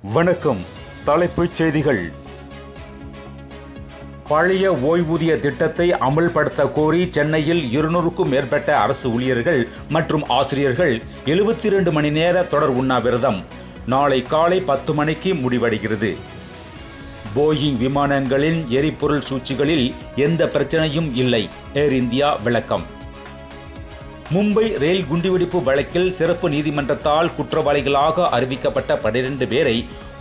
வணக்கம். தலைப்புச் செய்திகள். பழைய ஓய்வூதிய திட்டத்தை அமல்படுத்த கோரி சென்னையில் 200க்கும் மேற்பட்ட அரசு ஊழியர்கள் மற்றும் ஆசிரியர்கள் 72 மணி நேர தொடர் உண்ணாவிரதம் நாளை காலை 10 மணிக்கு முடிவடைகிறது. போயிங் விமானங்களின் எரிபொருள் சூழ்ச்சிகளில் எந்த பிரச்சனையும் இல்லை, ஏர் இந்தியா விளக்கம். மும்பை ரயில் குண்டுவெடிப்பு வழக்கில் சிறப்பு நீதிமன்றத்தால் குற்றவாளிகளாக அறிவிக்கப்பட்ட 12 பேரை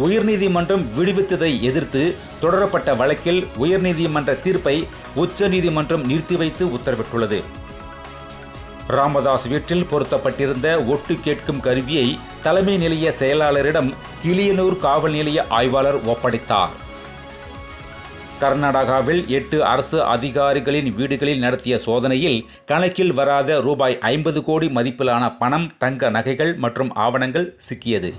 உயர்நீதிமன்றம் விடுவித்ததை எதிர்த்து தொடரப்பட்ட வழக்கில் உயர்நீதிமன்ற தீர்ப்பை உச்சநீதிமன்றம் நிறுத்தி வைத்து உத்தரவிட்டுள்ளது. ராமதாஸ் வீட்டில் பொருத்தப்பட்டிருந்த ஒட்டு கேட்கும் கருவியை தலைமை நிலைய செயலாளரிடம் கிளியனூர் காவல் நிலைய ஆய்வாளர் ஒப்படைத்தார். கர்நாடகாவில் 8 அரசு அதிகாரிகளின் வீடுகளில் நடத்திய சோதனையில் கணக்கில் வராத ரூபாய் 50 கோடி மதிப்பிலான பணம், தங்க நகைகள் மற்றும் ஆவணங்கள் சிக்கியது.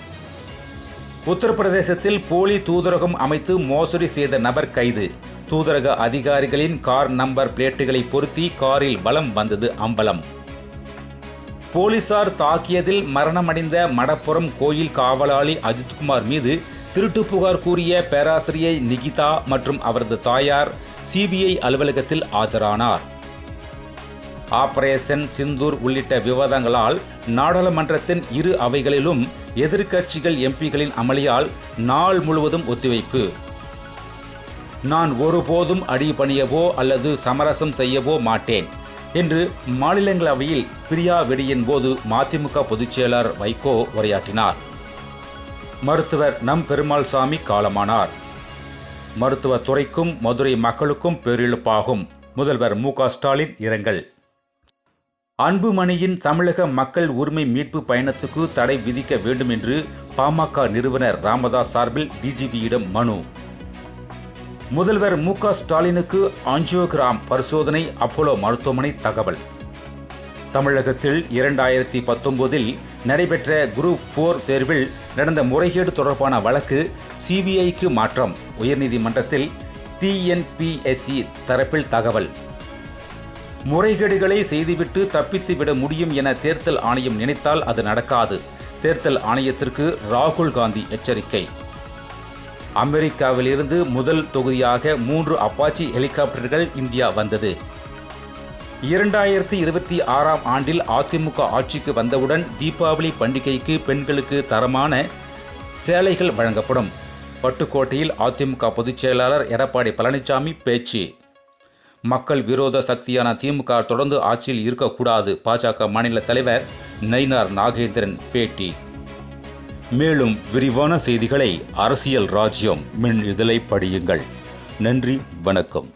உத்தரப்பிரதேசத்தில் போலி தூதரகம் அமைத்து மோசடி செய்த நபர் கைது. தூதரக அதிகாரிகளின் கார் நம்பர் பிளேட்டுகளை பொருத்தி காரில் வலம் வந்தது அம்பலம். போலீசார் தாக்கியதில் மரணமடைந்த மடப்புரம் கோயில் காவலாளி அஜித்குமார் மீது திருட்டு புகார் கூறிய பேராசிரியை நிகிதா மற்றும் அவரது தாயார் சிபிஐ அலுவலகத்தில் ஆஜரானார். ஆபரேஷன் சிந்தூர் உள்ளிட்ட விவாதங்களால் நாடாளுமன்றத்தின் இரு அவைகளிலும் எதிர்க்கட்சிகள் எம்பிகளின் அமளியால் நாள் முழுவதும் ஒத்திவைப்பு. நான் ஒருபோதும் அடிபணியவோ அல்லது சமரசம் செய்யவோ மாட்டேன் என்று மாநிலங்களவையில் பிரியா வெடியின் போது மதிமுக பொதுச்செயலாளர் வைகோ உரையாற்றினார். மருத்துவர் நம் பெருமாள் சாமி காலமானார். மருத்துவத்துறைக்கும் மதுரை மக்களுக்கும் பேரிழப்பாகும். முதல்வர் மு.க. ஸ்டாலின் இரங்கல். அன்புமணியின் தமிழக மக்கள் உரிமை மீட்பு பயணத்துக்கு தடை விதிக்க வேண்டும் என்று பாமக நிறுவனர் ராமதாஸ் சார்பில் டிஜிபியிடம் மனு. முதல்வர் மு.க. ஸ்டாலினுக்கு ஆஞ்சியோகிராம் பரிசோதனை அப்போலோ மருத்துவமனை தகவல். தமிழகத்தில் 2019 நடைபெற்ற குரூப் 4 தேர்வில் நடந்த முறைகேடு தொடர்பான வழக்கு சிபிஐக்கு மாற்றம். உயர்நீதிமன்றத்தில் டிஎன்பிஎஸ்சி தரப்பில் தகவல். முறைகேடுகளை செய்துவிட்டு தப்பித்து விட முடியும் என தேர்தல் ஆணையம் நினைத்தால் அது நடக்காது. தேர்தல் ஆணையத்திற்கு ராகுல் காந்தி எச்சரிக்கை. அமெரிக்காவிலிருந்து முதல் தொகுதியாக 3 அப்பாச்சி ஹெலிகாப்டர்கள் இந்தியா வந்தது. 2026ஆம் ஆண்டில் அதிமுக ஆட்சிக்கு வந்தவுடன் தீபாவளி பண்டிகைக்கு பெண்களுக்கு தரமான சேலைகள் வழங்கப்படும். பட்டுக்கோட்டையில் அதிமுக பொதுச் செயலாளர் எடப்பாடி பழனிசாமி பேச்சு. மக்கள் விரோத சக்தியான திமுக தொடர்ந்து ஆட்சியில் இருக்கக்கூடாது. பாஜக மாநில தலைவர் நயினார் நாகேந்திரன் பேட்டி. மேலும் விரிவான செய்திகளை அரசியல் ராஜ்யம் மின் இதழை படியுங்கள். நன்றி, வணக்கம்.